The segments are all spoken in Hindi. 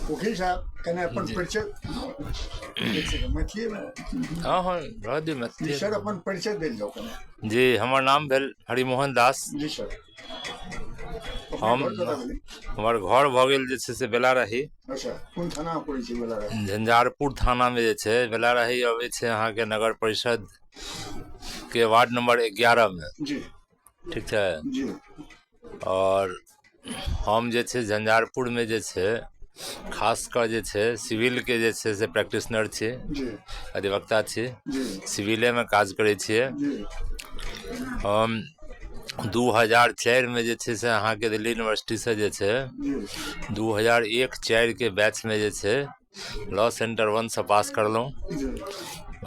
वकील साहब कने अपन परिचय मैथिली में हाँ हाँ रह दी मैथिली जी सर अपन परिचय देल जाओ कने जी हमर नाम भेल हरिमोहन दास जी सर हम हमार घर भऽ गेल जे छै से बेलाराही अच्छा कोन थाना पड़ै छै बेलाराही झंझारपुर थाना में जे छै बेलाराही अबै छै अहाँ के नगर परिषद के वार्ड नंबर 11 में जी ठीक है जी और हम जे छै झंझारपुर में जे छै खासकर जे छै सिविल के जे छै से प्रैक्टिशनर छी जी अधिवक्ता छी जी सिविले में काज करै छियै जी हम 2004 में जे छै से अहाँ के दिल्ली यूनिवर्सिटी से जे छै जी 2001-4 के बैच में जे छै लॉ सेंटर 1 से पास करलहुँ जी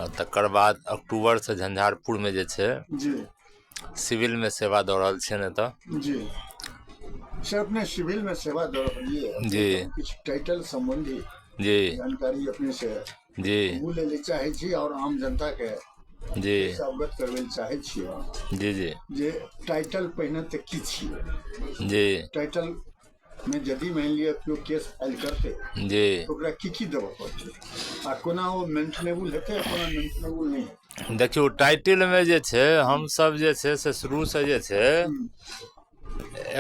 और तकर बाद अक्टूबर से झंझारपुर में जे छै जी सिविल में सेवा दऽ रहल छियनि एतऽ जी सर अपने सिविल में सेवा दे रही है जी कुछ टाइटल संबंधी जी जानकारी अपने से जी वो ले चाहे छी और आम जनता के जी से अवगत करबै चाहे छियै जी जी जे टाइटल पहिने तऽ की छियै जी टाइटल में यदि मान लिअ केओ केस फाइल करते जी तो ओकरा की देबऽ पड़तै आ कोना ओ मेंटेनेबल हेतै आ कोना मेंटेनेबल नहीं हेतै देखियो टाइटल में जे छै हम सब जे छै से शुरू से जे छै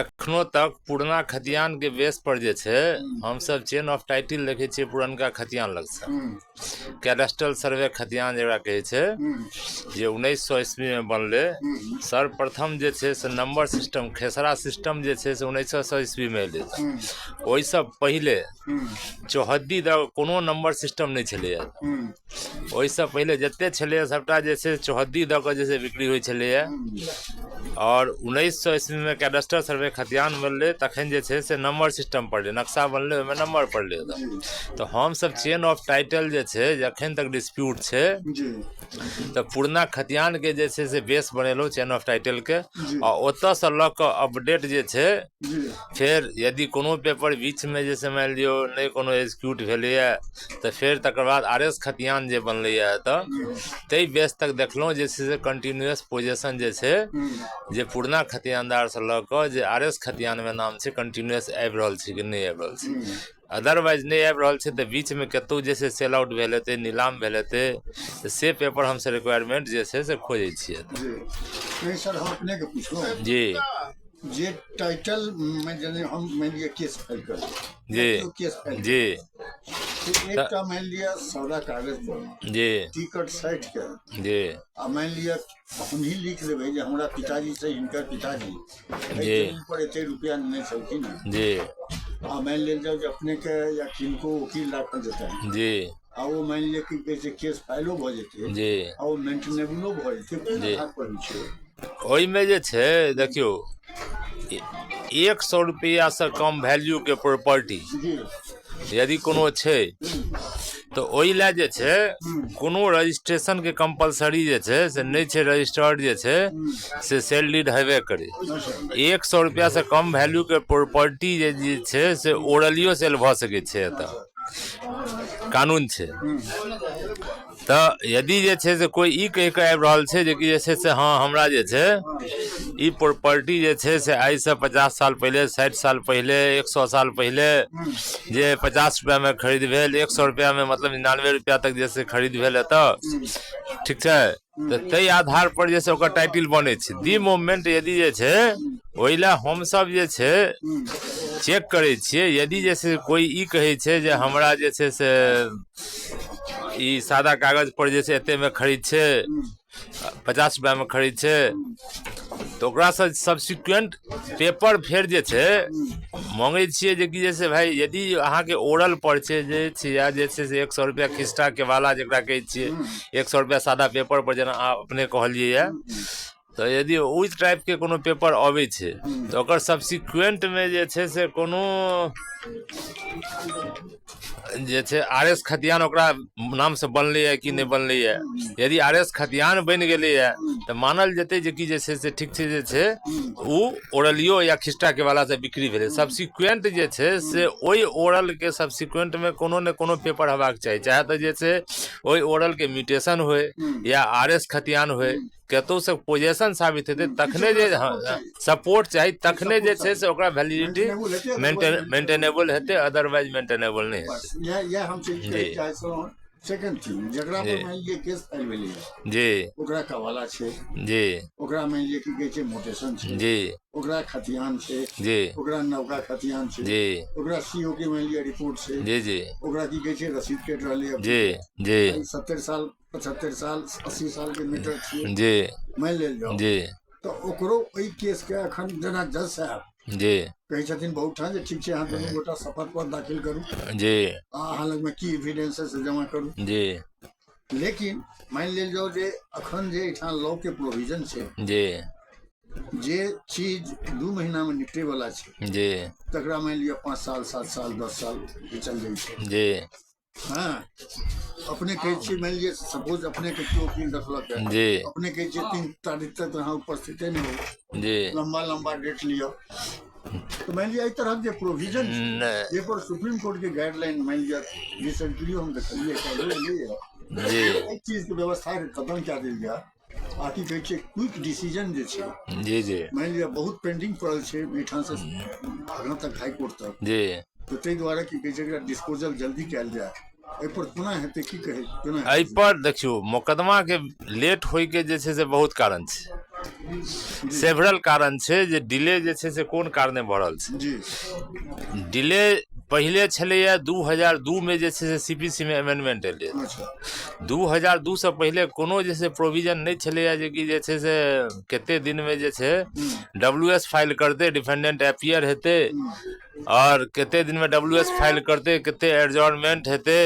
एखनो तक पुरना खतियान के बेस पर जे छै हम सब चेन ऑफ टाइटल लिखे छियै पुरनका खतियान लग से कैडेस्ट्रल सर्वे खतियान जकरा कहै छै जे 1900 ईस्वी में बनले सर्वप्रथम जे छै से नंबर सिस्टम खेसरा सिस्टम जे छै से 1900 ईस्वी में एलै ओहिसँ पहिले चौहद्दी द कोनो नंबर सिस्टम नहीं छलैया ओहिसँ पहिले जते छलैया सबटा जे छै चौहद्दी दऽ कऽ जे छै बिक्री होइ छलैया और 1900 ईस्वी में कैडेस्ट्रल सर्वे खतियान बनले तखन जे छै से नंबर सिस्टम पड़लै नक्शा बनले ओहिमे नंबर पड़लै तो हम सब चेन ऑफ टाइटल जे छै जखन तक डिस्प्यूट छै तो पुरना खतियान के जे छै से बेस बनेलहुँ चेन ऑफ टाइटल के आ ओतऽसँ लऽ कऽ अपडेट जे छै फेर यदि कोनो पेपर बीच में जे छै मान लियौ नहीं कोनो एक्सिक्यूट भेलैया तऽ फेर तकर बाद आरएस खतियान जे बनलैया एतऽ ताहि बेस तक देखलहुँ जे छै से कंटिन्यूअस पोजीशन जे छै जे पुरना खतियानदार से लऽ कऽ जे आरएस खतियान में नाम छै कंटिन्यूअस आबि रहल छै कि नहीं आबि रहल छै अदरवाइज नहीं आबि रहल छै तऽ बीच में कतौ जे छै सेल आउट भेल हेतै नीलाम भेल हेतै तऽ से पेपर हमसे रिक्वायरमेंट जे छै से खोजै छियै नहीं सर हम अपने के पूछलहुँ जी जे टाइटल में जने हम मान लिया केस फाइल कर जी केस फाइल जी एकटा मान लिया सौदा कागज पर जी टिकट साइट के जी आ मान लिया हम ही लिख देबै जे हमरा पिताजी से हिनकर पिताजी जी पर एते रुपया नहीं छलखिन जी आ मान लेल जाओ जे अपने के या किनको वकील राखल जेतै जी आ वो मान लिया कि कहै छै केस फाइलो भऽ जेतै जी आ वो मेंटेनेबलो भऽ जेतै जी। आधार पर छै ओहिमे जे छै देखियो 100 रुपया से कम वैल्यू के प्रॉपर्टी जी यदि कोनो छै तो ओहि लए जे छै कोनो रजिस्ट्रेशन के कंपलसरी जे छै से नहीं छै रजिस्टर्ड जे छै से सेल डीड हेबे करे 100 रुपया से कम वैल्यू के प्रॉपर्टी जे छै से ओरलियो सेल भऽ सकै छै एतऽ कानून छै तऽ यदि जे छै से कोई ई कहि कऽ आबि रहल छै जे कि जे छै से हाँ हमरा जे छै ई प्रॉपर्टी जे छै से आइ से 50 साल पहले 60 साल पहले 100 साल पहले जे 50 रुपया में खरीद भेल 100 रुपया में मतलब 99 रुपया तक जैसे खरीद भेल एतऽ ठीक छै तऽ ताहि आधार पर जे छै ओकर टाइटल बनै छै दी मोमेंट यदि जे छै ओहि लए हमसब जे छै चेक करै छियै यदि जे छै कोई ई कहै छै जे हमरा जे छै से ई सादा कागज पर जे छै एते में खरीद छै 50 रुपया में खरीद छै तो ओकरासँ सब्सिक्वेंट पेपर फेर जे छै मांगे छियै जे कि जैसे भाई यदि अहाँके ओरल पर छै जे छै या जे छै से 100 रुपया खिस्टा के वाला जकरा कहै छियै 100 रुपया सादा पेपर पर जेना अपने कहलियै तो यदि उस टाइप के कोनो पेपर अबै छै तो ओकर सब्सिक्वेंट में जे छै से कोनो जे छै आरएस खतियान ओकरा नाम से बनले है कि नहीं बनले है। यदि आरएस खतियान बन गेले है तो मानल जेतै जे कि जे छै से ठीक छै जे छै उ ओरलियो या खिस्टा के वाला से बिक्री भेलै। सब्सिक्वेंट जे छै से ओइ ओरल के सब्सिक्वेंट में कोनो ने कोनो पेपर हेबाक चाही, चाहे तो जे छै ओइ ओरल के म्यूटेशन होय या आरएस खतियान होय, कतौ से पोजेशन साबित हेतै तखने जे सपोर्ट चाही, तखने जे छै से ओकरा वैलिडिटी मेंटेनेबल हेतै, अदरवाइज मेंटेनेबल नहीं हेतै। यह हम चीज कहै चाहै छलहुँ। सेकंड थिंग जकरा पर मान लिअ केस फाइल भेलै है जी ओकरा कवाला छै जी, ओकरा मान लिअ की कहै छै मोटेशन छै जी ओकरा खतियान छै जी, ओकरा नवका खतियान छै जी ओकरा सीओ के मान लिअ रिपोर्ट छै जी, जी ओकरा की कहै छै रसीद कट रहलै है जी जी 70 साल 75 साल 80 साल के मीटर छियै जी मान लेल जाओ जी तो ओकरो ओहि केस के अखन जेना जज साहब जी कहै छथिन बहुत ठाम जे ठीक छै अहाँ दुनू गोटा शपथ पर दाखिल करू जी अहाँ लग में की एविडेंस से जमा करू। जी लेकिन मान लेल जाओ जे अखन जे एठाम लॉ के प्रोविजन छै जी जे चीज 2 महीना में निपटे वाला छै जी तकरा मान लिअ 5 साल 7 साल 10 साल चल जाइ छै। जी हाँ अपने कहै छियै मान लिअ सपोज अपने के केओ वकील रखलक है जी अपने कहै छियै 3 तारीख तक अहाँ उपस्थित नहीं हो जी लंबा लंबा डेट लियो तो मान लिया तरह के प्रोविजन ये पर सुप्रीम कोर्ट के गाइडलाइन मान लिया रिसेंटली हम देखलिए जी एक चीज के व्यवस्था खत्म क्या दिल गया आकि कहै छै क्विक डिसीजन जे छै जी जी मान लिया बहुत पेंडिंग पड़ल छै मीठा से आगां तक हाई कोर्ट तक जी तो ताहि दुआरे की कहै छै एकरा डिस्पोजल जल्दी कैल जाए एहि पर कोना हेतै की कहै कोना एहि पर देखियो मुकदमा के लेट होय के जे छै से बहुत कारण छै, सेवरल कारण छै जे डिले जे छै से कोन कारणे भऽ रहल छै। जी डिले पहिले छलैया 2002 में जे छै से सीपीसी में अमेंडमेंट एलै। अच्छा 2002 से पहिले कोनो जे छै प्रोविजन नहीं छलैया जे कि जे छै से कते दिन में जे छै डब्ल्यूएस फाइल करते डिफेंडेंट अपीयर हेते और कते दिन में डब्ल्यूएस फाइल करते कते एडजॉर्नमेंट हेते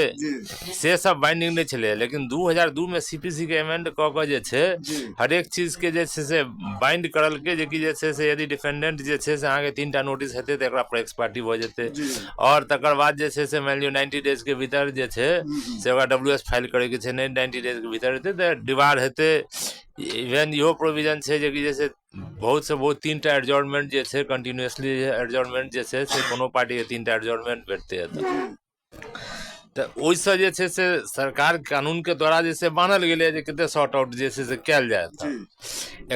से सब बाइंडिंग नहीं छलै। लेकिन 2002 में सीपीसी के अमेंड क के जे छै हर एक चीज के जे छै से बाइंड करल के जे कि जे छै से यदि डिफेंडेंट जे छै से अहाँ के 3टा नोटिस हेते त एकरा पर एक्सपर्टी भ जेते और तकर बाद जे छै से मान लियो 90 डेज के भीतर जे छै से ओकरा डब्ल्यूएस फाइल करे के छै, नहीं 90 डेज के भीतर हेते त डिवार हेते। इवन इहो प्रोविजन छै जे कि जैसे बहुत से बहुत 3टा एडजॉर्नमेंट जे छै कंटिन्यूअसली एडजॉर्नमेंट जे छै से कोनो पार्टी के 3टा एडजॉर्नमेंट भेटते है तो ओइसे जे छै से सरकार कानून के द्वारा जे से बान्हल गेलै जे कते सॉर्ट आउट जे छै से कैल जाए।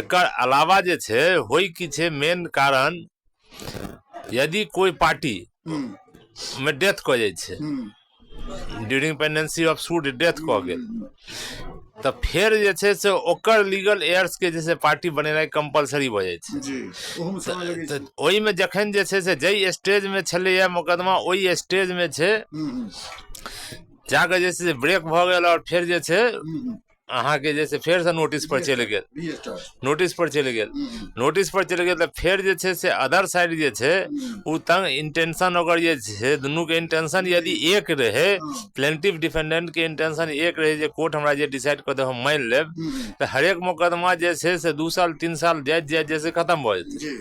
एकर अलावा जे छै होय की छै मेन कारण यदि कोई पार्टी में डेथ क जाय छै during pendency of suit death क गेल तो फिर जे छै से ओकर लीगल एयर्स के जे छै पार्टी बनेनाइ कंपलसरी भ जाय छै। जी ओहम समय लगे छै ओहि में जखन जे छै से जई स्टेज में छलैया मुकदमा ओहि स्टेज में छै जाके जे छै से ब्रेक भ गेल और फिर जे छै अहाँ के जे छै फेर से नोटिस पर चलि गेल नोटिस पर चलि गेल नोटिस पर चलि गेल तो फिर जे छै से अदर साइड जे छै उ तंग इंटेंशन ओकर जे छै दुनू के इंटेंशन यदि एक रहे प्लेंटिफ डिफेंडेंट के इंटेंशन एक रहे जे कोर्ट हमरा जे डिसाइड कर दे हम मान लेब तो हरेक मुकदमा जे छै से 2 साल 3 साल जाइत जैसे खत्म भ जेतै।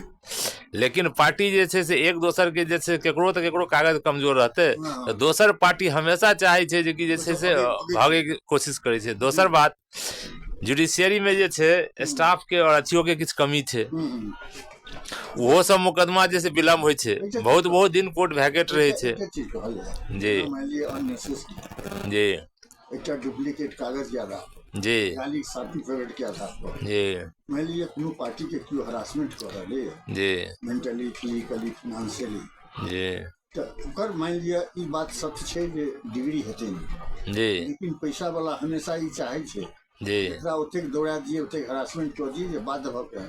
लेकिन पार्टी जे छै से एक दोसर के जे छै केकरो त केकरो कागज कमजोर रहते तो दोसर पार्टी हमेशा चाहे छै जे कि जे छै से भागे के कोशिश करे छै। दोसर बात जुडिशियरी में जे छै स्टाफ के और अथियो के किछ कमी छै वो सब मुकदमा जे से विलम्ब होय छै बहुत बहुत दिन कोर्ट वैकेट रहे छै। जी जी एकटा डुप्लीकेट कागज ज्यादा जी गाली सर्टिफिकेट के आधार पर जी मान लीजिए कोनो पार्टी के क्यों हरासमेंट कर रहे जी मेंटली फिजिकली फाइनेंशियली जी तो ओकर मान लिया ई बात सत्य छै जे डिग्री हेतै नहीं जी लेकिन पैसा वाला हमेशा ई चाहे छै जी एकरा ओतेक दौड़ा दिए ओतेक हरासमेंट कर दिए जे बाध्य भ के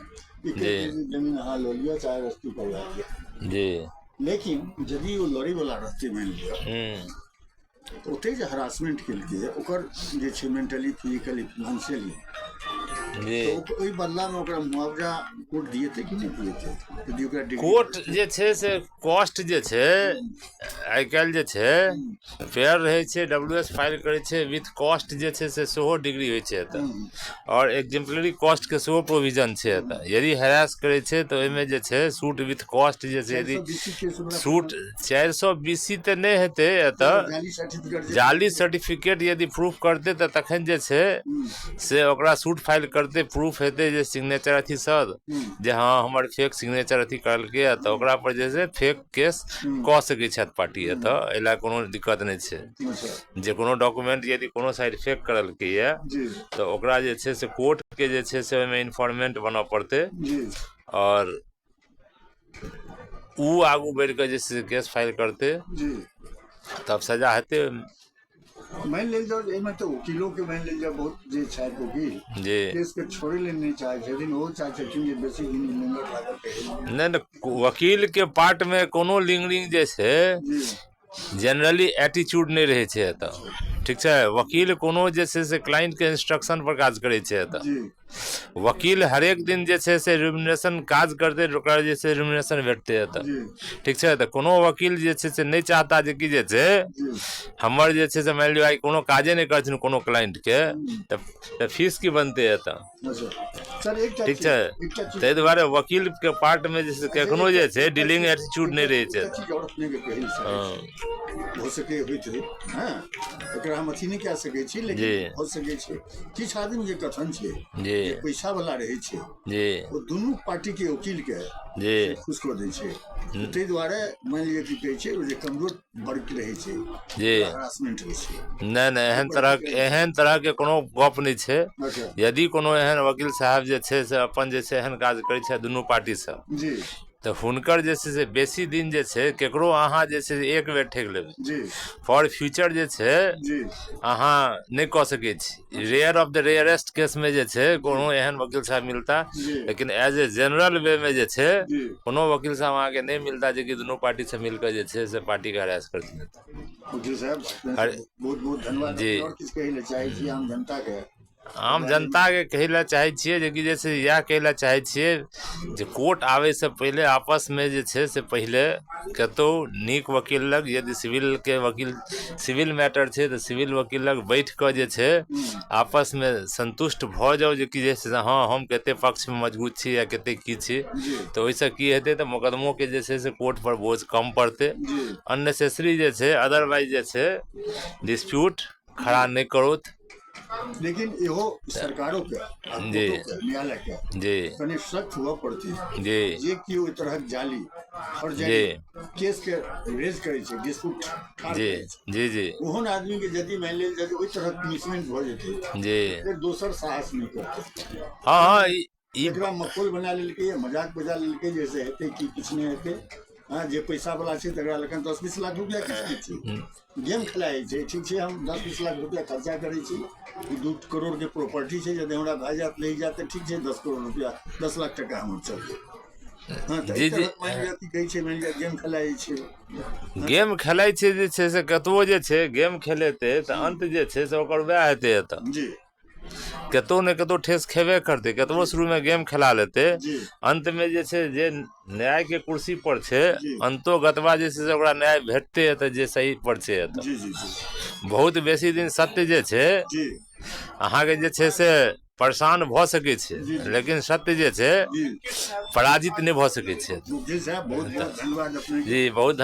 जमीन अहाँ लो लिया चाहे रस्ती करवा दिया जी। लेकिन यदि वो लड़े वाला रहते मान लिया ओते जे हरासमेंट केलकै ओकर जे छै मेंटली फिजिकली फाइनेंशियली जी तो ओहि बदला में ओकरा मुआवजा कोर्ट दिए थे कि नहीं दिए थे? यदि ओकरा डिग्री कोर्ट जे छै से कॉस्ट जे छै आइ काल्हि जे छै फेयर रहै छै, WS फाइल करै छै विथ कॉस्ट जे छै से सेहो डिग्री होइ छै एतऽ, और एग्जेम्पलरी कॉस्ट के सेहो प्रोविजन छै एतऽ। यदि हैरास करै छै तऽ ओहिमे जे छै सूट विथ कॉस्ट जे छै, यदि 420 केस ओकरा सूट 420 तऽ नहि हेतै एतऽ, जाली सर्टिफिकेट जाली सर्टिफिकेट यदि प्रूफ करतै तऽ तखन जे छै से ओकरा सूट फाइल करतै, प्रूफ हेतै जे सिग्नेचर अथी सर जे हाँ हमर फेक सिग्नेचर अथी करलकै तऽ ओकरा पर जे छै फेक केस कऽ सकै छथि पार्टी एतऽ। एहि लए कोनो दिक्कत नहि छै। जे कोनो डॉक्यूमेंट यदि कोनो साइड फेक करलकै यऽ जी तऽ ओकरा जे छै से कोर्ट के जे छै से ओहिमे इन्फॉर्मेंट बनऽ पड़तै, जी और उ आगू बढ़ि कऽ जे छै से केस फाइल करतै जी तब सजा हेतै। मानि लेल जाओ एहिमे तऽ वकीलो के मानि लेल जाओ बहुत जे छथि वकील जी केस के छोड़े लेल नहि चाहै छथिन, ओहो चाहै छथिन जे बेसी दिन लिंगर लागल कहे। नहि वकील के पार्ट में कोनो लिंगरिंग जे छै जी जनरली एटीट्यूड नहीं रहे छै एतऽ, ठीक छै। वकील कोनो जे छै से क्लाइंट के इंस्ट्रक्शन पर काज करे छै एतऽ। जी वकील हरेक दिन जे छै से रिम्यूनरेशन काज करते तऽ ओकरा जे छै रिम्यूनरेशन भेटतै एतऽ, जी ठीक छै। तऽ कोनो वकील जे छै से नहीं चाहता जे कि जे छै जी हमर जे छै से मानि लिअ आइ कोनो काजे नहीं करथिन कोनो क्लाइंट के तऽ फीस की बनतै एतऽ, अच्छा सर एकटा ठीक चीज छै। एकटा चीज ताहि दुआरे वकील के पार्ट में जे छै कखनो जे छै डीलिंग एटीट्यूड नहीं रहे छै। एकटा चीज और अपने के कहै छै हाँ हो सके होइत रहे हाँ एकरा हम अथी नहीं कह सकै छी, जी लेकिन हो सकै छै किछु आदमी जे कथन छै जी जे पैसा वाला रहे छै जी ओ दुनू पार्टी के वकील के जी खुश कऽ दै छै। ताहि दुआरे मानि लिअ कि कहै छै ओ जे कमजोर वर्ग रहै छै जी हरासमेंट होइ छै। नहीं एहन तरह के कोनो गप नहीं छै। अच्छा यदि कोनो एहन वकील साहब जे छै से अपन जे छै एहन काज करै छै दुनू पार्टी से जी तऽ हुनकर जे छै से बेसी दिन जे छै केकरो अहाँ जे छै से एक बेर ठकि लेबै, जी फॉर फ्यूचर जे छै जी अहाँ नहीं कऽ सकै छी। Rare of the rarest case में जे छै कोनो एहन वकील साहब मिलता, जी लेकिन एज ए जनरल वे में जे छै जी कोनो वकील साहब अहाँके नहीं मिलता जे कि दुनू पार्टी से मिलकर जे छै से पार्टी के हरास करथिन। वकील साहब अरे बहुत बहुत धन्यवाद। जी और किछु कहै लए चाहै छी आम जनता के? आम जनता के कहै लए चाहै छियै जे कि जे छै इएह कहै लए चाहै छियै जे कोर्ट आबै से पहिले आपस में जे छै से पहिले कतौ नीक वकील लग, यदि सिविल के वकील सिविल मैटर छै तऽ सिविल वकील लग बैठ कऽ जे छै आपस में संतुष्ट भऽ जाओ जे कि जे छै से हाँ हम कते पक्ष में मजबूत छी या कते की छी, जी तऽ ओहिसँ की हेतै तऽ मुकदमों के जे छै से कोर्ट पर बोझ कम पड़तै। जी अननेसेसरी जे छै अदरवाइज जे छै डिस्प्यूट खड़ा नहीं करो। लेकिन इहो सरकारों के आ जी कोर्टों के न्यायालय के जी कनि सख्त हुआ पड़ती जी जे कि ओहि तरहक जाली और जी जाली केस के रेज करे छै डिस्प्यूट ठाड़ जी करै छै जी जी ओहन आदमी के यदि मान लेल जाए ओहि तरहक पनिशमेंट भऽ जेतै जी फिर दोसर साहस नहीं करतै। हाँ हाँ ई एकरा मखौल बना लेलकै मजाक बजा लेलकै जैसे हेतै कि किछु नहीं हेतै। हाँ जे पैसा वाला छै तकरा लखन 10-20 लाख रुपया किछु नहीं छै गेम खेलाइ छै, ठीक छै हम 10-20 लाख रुपया खर्चा करै छी 2 करोड़ के प्रॉपर्टी छै यदि हमरा भए जात ले जात तऽ ठीक छै 10 करोड़ रुपया 10 लाख टका हमर चलतै। हाँ तऽ जी एहि जी तरहक मानि लिअ कि कहै छै मानि लिअ गेम खेलाइ छै। गेम खेलाइ छै जे छै से कतबो जे छै गेम खेलेतै तऽ अंत जे छै से ओकर वएह हेतै एतऽ जी कतौ ने कतौ ठेस खेबे करतै, कतबो शुरू में गेम खेला लेतै जी अंत में जे छै जे न्याय के कुर्सी पर छै जी अंतो गतवा जे छै से ओकरा न्याय भेटतै एतऽ जे सही पर छै एतऽ। जी जी जी बहुत बेसी दिन सत्य जे छै जी अहाँके जे छै से परेशान भऽ सकै छै, जी जी लेकिन सत्य जे छै जी पराजित नहीं भऽ सकै छै। जी साहब बहुत बहुत धन्यवाद अपने के। जी बहुत